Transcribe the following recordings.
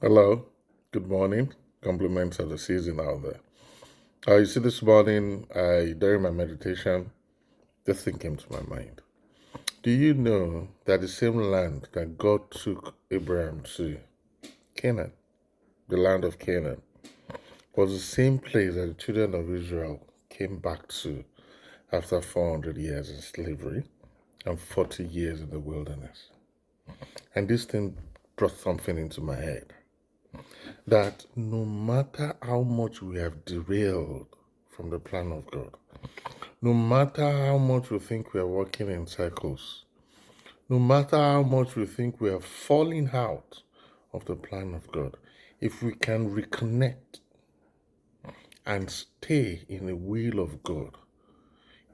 Hello, good morning. Compliments of the season out there. You see, this morning, during my meditation, this thing came to my mind. Do you know that the same land that God took Abraham to, Canaan, the land of Canaan, was the same place that the children of Israel came back to after 400 years in slavery and 40 years in the wilderness? And this thing brought something into my head that no matter how much we have derailed from the plan of God, no matter how much we think we are walking in circles, no matter how much we think we are falling out of the plan of God, if we can reconnect and stay in the will of God,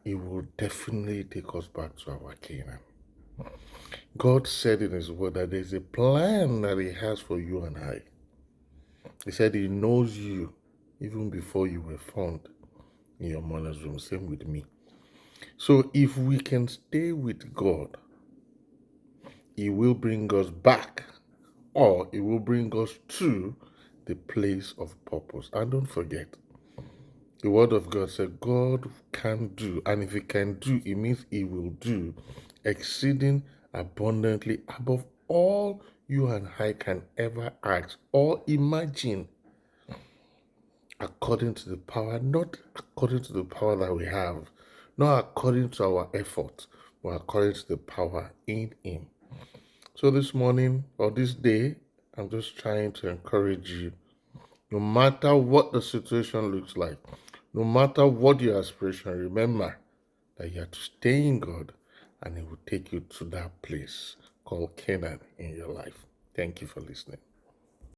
it will definitely take us back to our Canaan. God said in His Word that there's a plan that He has for you and I. He said He knows you even before you were formed in your mother's womb. Same with me. So if we can stay with God, He will bring us back, or He will bring us to the place of purpose. And don't forget, the Word of God said God can do, and if He can do, it means He will do exceeding abundantly above all you and I can ever ask or imagine, according to the power, not according to the power that we have, not according to our effort, but according to the power in Him. So this morning or this day, I'm just trying to encourage you, no matter what the situation looks like, no matter what your aspiration, remember that you have to stay in God and He will take you to that place called Canaan in your life. Thank you for listening.